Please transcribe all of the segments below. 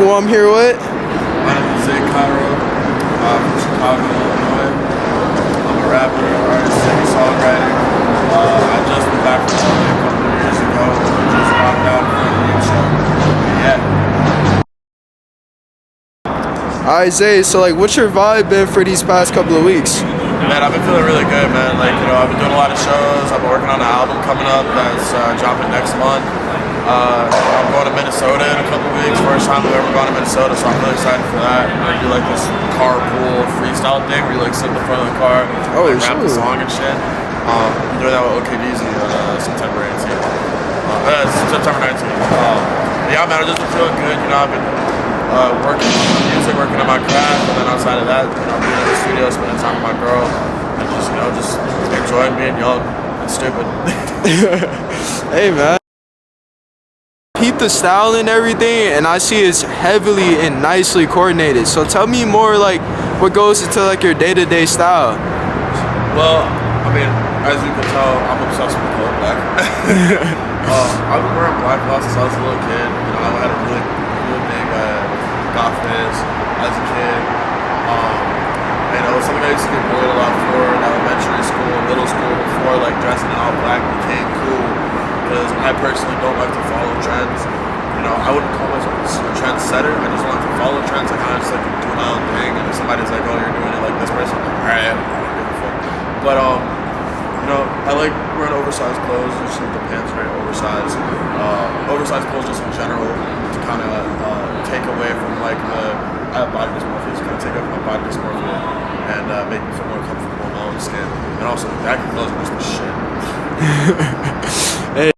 who I'm here with? My name is Kyro. I'm from Chicago, Illinois. I'm a rapper, artist, singer, songwriter. I just went back from LA a couple of years ago. Just walked out for a new show. Yeah. Alright, Zay, so like what's your vibe been for these past couple of weeks? Man, I've been feeling really good, man. Like, I've been doing a lot of shows. I've been working on an album coming up that's dropping next month. I'm going to Minnesota in a couple weeks. First time I've ever gone to Minnesota, so I'm really excited for that. I do like this carpool freestyle thing where you like sit in the front of the car and rap the song and shit. I'm doing that with OKDZ on September 18th. September 19th. Yeah, man, I've just been feeling good. I've been working on music, working on my craft, and then outside of that, being in the studio, spending time with my girl, and just enjoying being young and stupid. Hey, man. Peep the style and everything, and I see it's heavily and nicely coordinated. So tell me more, like, what goes into like your day-to-day style. Well, I mean, as you can tell, I'm obsessed with color black. I've been wearing black a lot since I was a little kid. I had a really big goth phase as a kid. Something I used to get bullied a lot for in elementary school and middle school before, like, dressing in all black became cool. Because I personally don't like to follow trends. I wouldn't call myself a trendsetter. I just like to follow trends. I kind of just like to do my own thing. And if somebody's like, "Oh, you're doing it like this person," I'm like, "All right, I don't give a fuck." But I like wearing oversized clothes. Just like the pants very oversized. Oversized clothes just in general to kind of take away from like I have body dysmorphia, so kind of take away from my body dysmorphia and make me feel more comfortable in my own skin. And also, the baggy clothes are just the shit. Hey.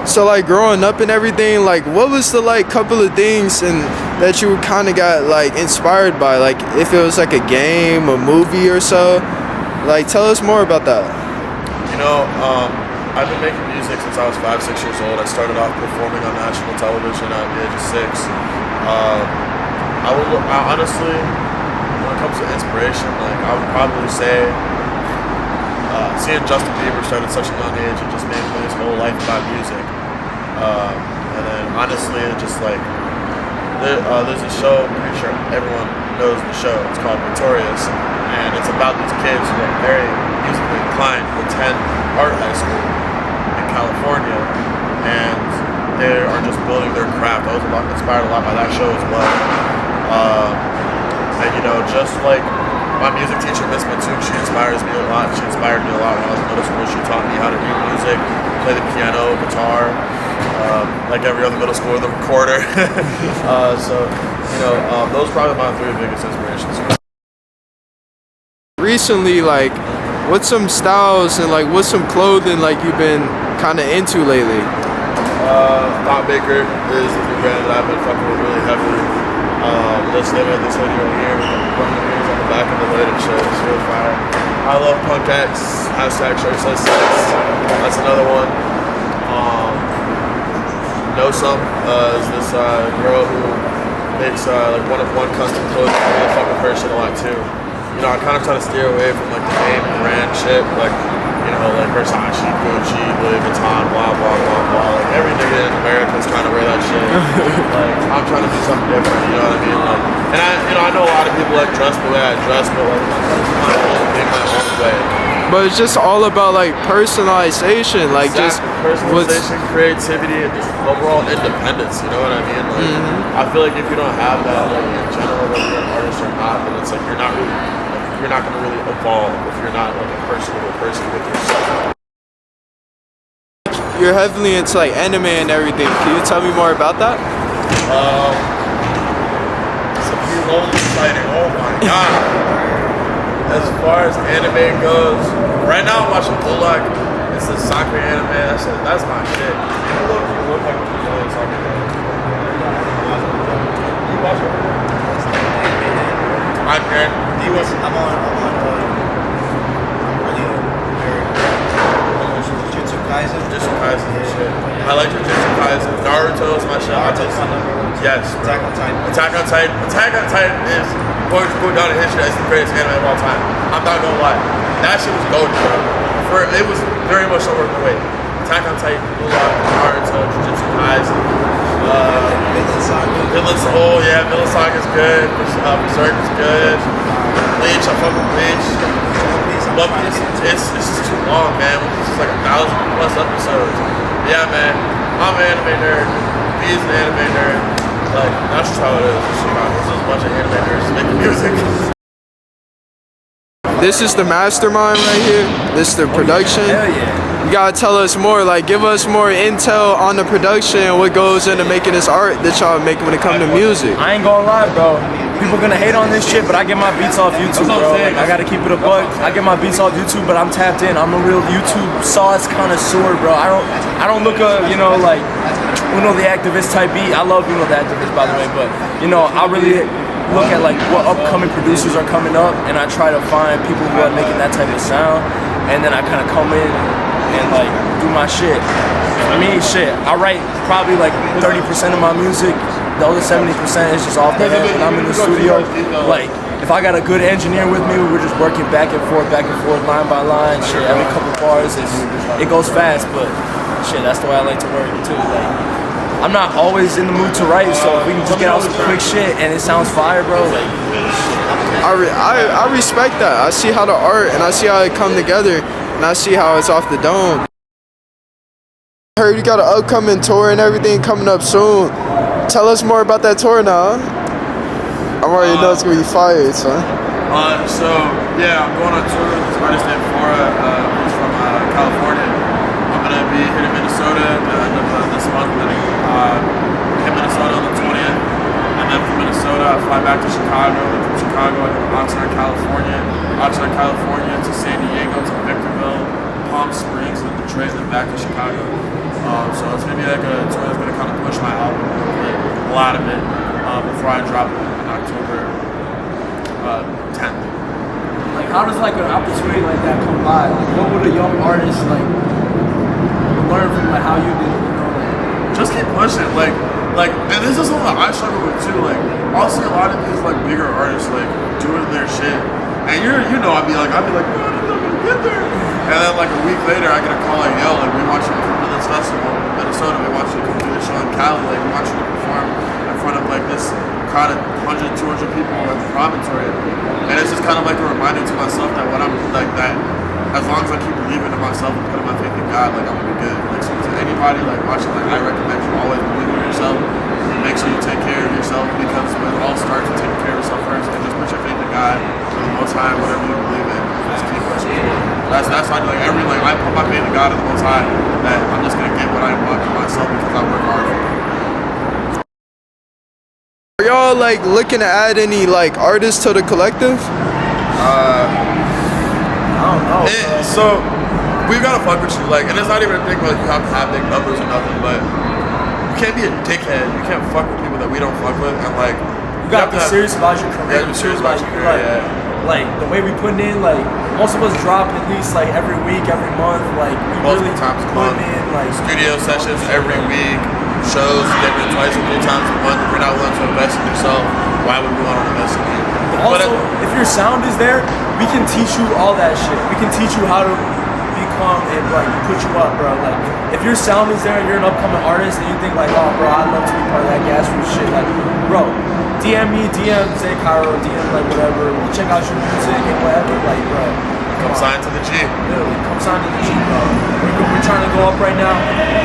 So like growing up and everything, like what was the like couple of things and that you kind of got like inspired by? Like if it was like a game, a movie or so, like tell us more about that. I've been making music since I was 5-6 years old. I started off performing on national television at the age of 6. I honestly, when it comes to inspiration, like I would probably say seeing Justin Bieber start at such a young age and just making his whole life about music. And then honestly, it just like there's a show, I'm pretty sure everyone knows the show. It's called Victorious, and it's about these kids who are very musically inclined who attend art high school in California, and they are just building their craft. I was inspired a lot by that show as well. And just like my music teacher, Miss Matuk, she inspires me a lot. She inspired me a lot when I was in middle school. She taught me how to read music, play the piano, guitar, like every other middle school, the recorder. Those are probably my 3 biggest inspirations. Recently, like, what's some styles and like what's some clothing like you've been kind of into lately? Thought Baker is the new brand that I've been fucking with really heavily. This hoodie right here with the bunny ears on the back of the hood and shit. It's real fire. I love Punk X. #shirtless. That's another one. Know Some is this girl who makes like one-of-one custom clothes. I really fuck with her shit a lot too. I kind of try to steer away from like the name brand shit, like like Versace, Gucci, Louis Vuitton, blah blah blah blah. Like every nigga in America is trying to wear that shit. Like I'm trying to do something different. You know what I mean? Like, and I know a lot of people like dress the way I dress, but like I'm trying to make my own way. But it's just all about like personalization, like exactly. Personalization, creativity, and just overall independence. You know what I mean? Like I feel like if you don't have that, like in general, whether you're an artist or not, then it's like you're not going to really evolve if you're not like a personable person with yourself. You're heavily into like anime and everything. Can you tell me more about that? It's a few old exciting. Oh my god. As far as anime goes, right now I'm watching Bullock. It's the soccer anime. That's my shit. You look like a playing soccer game. You watch it? I'm on Jujutsu Kaisen and shit. I like Jujutsu Kaisen. Naruto is my shit. Yes. Attack on Titan is going to go down in history as the greatest anime of all time. I'm not gonna lie. That shit was golden, bro. It was very much so worth the wait. Attack on Titan, Blue Lock, Naruto, Jujutsu Kaisen. Vinland Saga is good. Berserk is good. Bleach, I fuck with Bleach. One Piece, it's just too long, man. One Piece is like 1,000+ episodes. Yeah, man. I'm an anime nerd. He's an anime nerd. Like, that's just how it is. There's just a bunch of anime nerds making music. This is the mastermind right here. This is the production. Hell yeah. You gotta tell us more. Like, give us more intel on the production and what goes into making this art that y'all making when it comes to music. I ain't gonna lie, bro. People gonna hate on this shit, but I get my beats off YouTube, bro. Like, I gotta keep it a buck. I get my beats off YouTube, but I'm tapped in. I'm a real YouTube sauce connoisseur, bro. I don't look up, you know, like Uno the Activist type beat. I love Uno the Activist, by the way, but you know, I really look at like what upcoming producers are coming up, and I try to find people who are making that type of sound, and then I kind of come in and like do my shit. For me, shit, I write probably like 30% of my music. The other 70% is just off the head. When I'm in the studio, like if I got a good engineer with me, we're just working back and forth, line by line. Shit, every couple bars, it goes fast, but shit, that's the way I like to work too. Like, I'm not always in the mood to write, so if we can just get out some quick shit and it sounds fire, bro, like, I respect that. I see how the art and I see how it come together, and I see how it's off the dome. I heard you got an upcoming tour and everything coming up soon. Tell us more about that tour now. I already know it's gonna be fired, son. So yeah, I'm going on tour with this artist named Flora, who's from California. I'm gonna be here in Minnesota at the end of this month. I'm hit Minnesota on the 20th, and then from Minnesota I fly back to Chicago. And from Chicago I go to Oxnard, California to San Diego to Victorville, Palm Springs, and then Detroit, and then back to Chicago. So it's gonna be like a tour that's gonna kind of push my album a lot of it before I drop it on October 10th. like how does like an opportunity like that come by? Like, what would a young artist like learn from like how you did it? You know, like, Just keep pushing, and this is something that I struggle with too. Like, I'll see a lot of these like bigger artists like doing their shit, and I'd be like, no, I'm not gonna get there. And then like a week later, I get a call like, yo, like we want you to come to this festival in Minnesota. We want you to come to this show in Cali. Like, we want you to perform in front of like this crowd of 100, 200 people at the promontory. And it's just kind of like a reminder to myself that when I'm like that, as long as I keep believing in myself and putting my faith in God, like I'm gonna be good. Like, so to anybody like watching, like I recommend you always believe in yourself. Make sure you take care of yourself, because when it all starts with taking care of yourself first, and just put your faith in God, for the Most High, whatever you believe in, just keep pushing forward. That's why I put my faith in God and the Most High, that I'm just gonna get what I want for myself because I work hard for it. Are y'all like looking to add any like artists to the collective? I don't know. So we gotta fuck with you, like, and it's not even a thing like you have to have big numbers or nothing, but you can't be a dickhead. You can't fuck with people that we don't fuck with, and like You gotta be serious about your career. Yeah, be serious about your career. Like the way we putting in, like most of us drop at least like every week, every month. Like we Multiple really times a putting month. in like Studio sessions every week, shows different twice or 3 times a month. If you're not willing to invest in yourself, why would we want to invest in you? Also, if your sound is there, we can teach you all that shit. We can teach you how to become and like put you up, bro. Like if your sound is there and you're an upcoming artist and you think like, oh, bro, I'd love to be part of that Gasroots shit. Like, bro, DM me, DM say Kyro, DM like whatever. We'll check out your music and whatever. Like, bro, Come sign to the G. literally, come sign to the G, bro. We're trying to go up right now.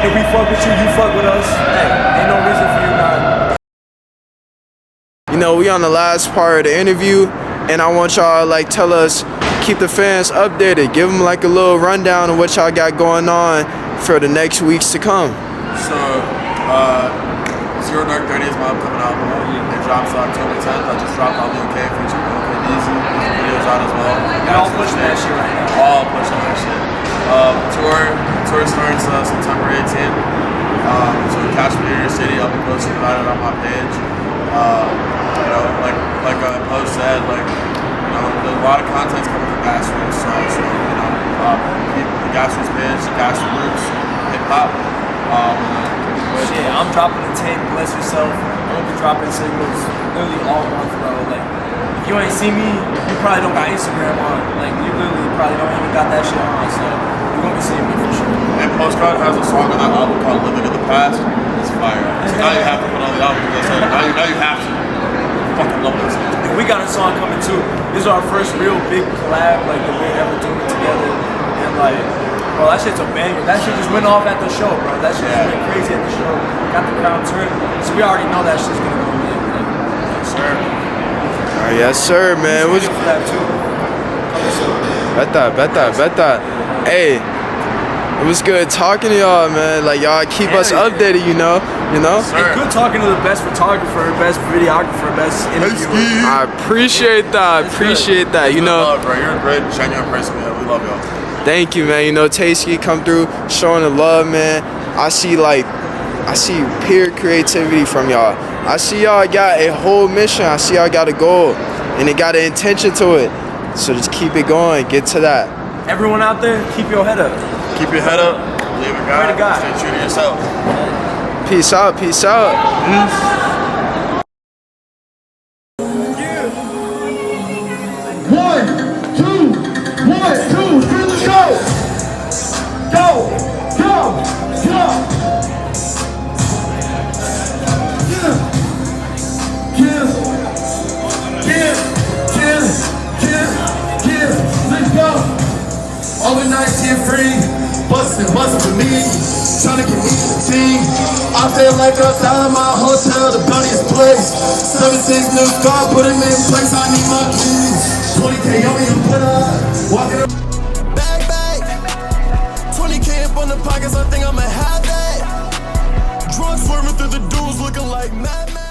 If we fuck with you, you fuck with us. Hey, ain't no reason for you not. You know, we on the last part of the interview, and I want y'all to like tell us, keep the fans updated, give them like a little rundown of what y'all got going on for the next weeks to come. So, Zero Dark 30 is my upcoming album. It drops October 10th. I just dropped on the OK featuring OK Easy. These videos out as well. Y'all pushing that shit right now. All pushing that shit. Tour starts September 18th. So catch me in your city. I'll be posting about it on my page. Like Post said, there's a lot of content coming from Gasroots. The Gasroots page, Gasroots hip hop. Shit, I'm dropping a tape, bless yourself. I'm gonna be dropping singles literally all month, bro. Like, if you ain't see me, you probably don't got Instagram on. Like, you literally probably don't even got that shit on. So, you're gonna be seeing me for sure. And Postcard has a song on that album called "Living in the Past." It's fire. So now you have to put on the album because I said now you have to. I fucking love this. And we got a song coming too. This is our first real big collab, like that we ever do it together. And like, bro, that shit's a banger. That shit just went off at the show, bro. That shit just went crazy at the show. Got the crowd turned. So we already know that shit's gonna go lit, man. Yes, sir. Yes, sir, man. For that too. Bet that. Hey, it was good talking to y'all, man. Like, y'all keep us updated, you know? It's good talking to the best photographer, best videographer, best interviewer. I appreciate that. You know, love, bro. You're a great, genuine person, man. We love y'all. thank you, man. You know, Tasty come through showing the love, man. I see pure creativity from y'all. I see y'all got a whole mission. I see y'all got a goal, and it got an intention to it. So just keep it going. Get to that. Everyone out there, keep your head up. Keep your head up. Believe in God. Pray to God. Stay true to yourself. Peace out. One, two, three, let's go! Go! Let's go! All the nights here free, bustin' for me, tryna get me to the team. I feel like I'm down in my hotel, the bloodiest place. 7-6 new car, put him in place, I need my keys. 20K on me, I'm put up, walking up. Bag, 20K up on the pockets, I think I'ma have that. Drunk swerving through the dudes looking like madman.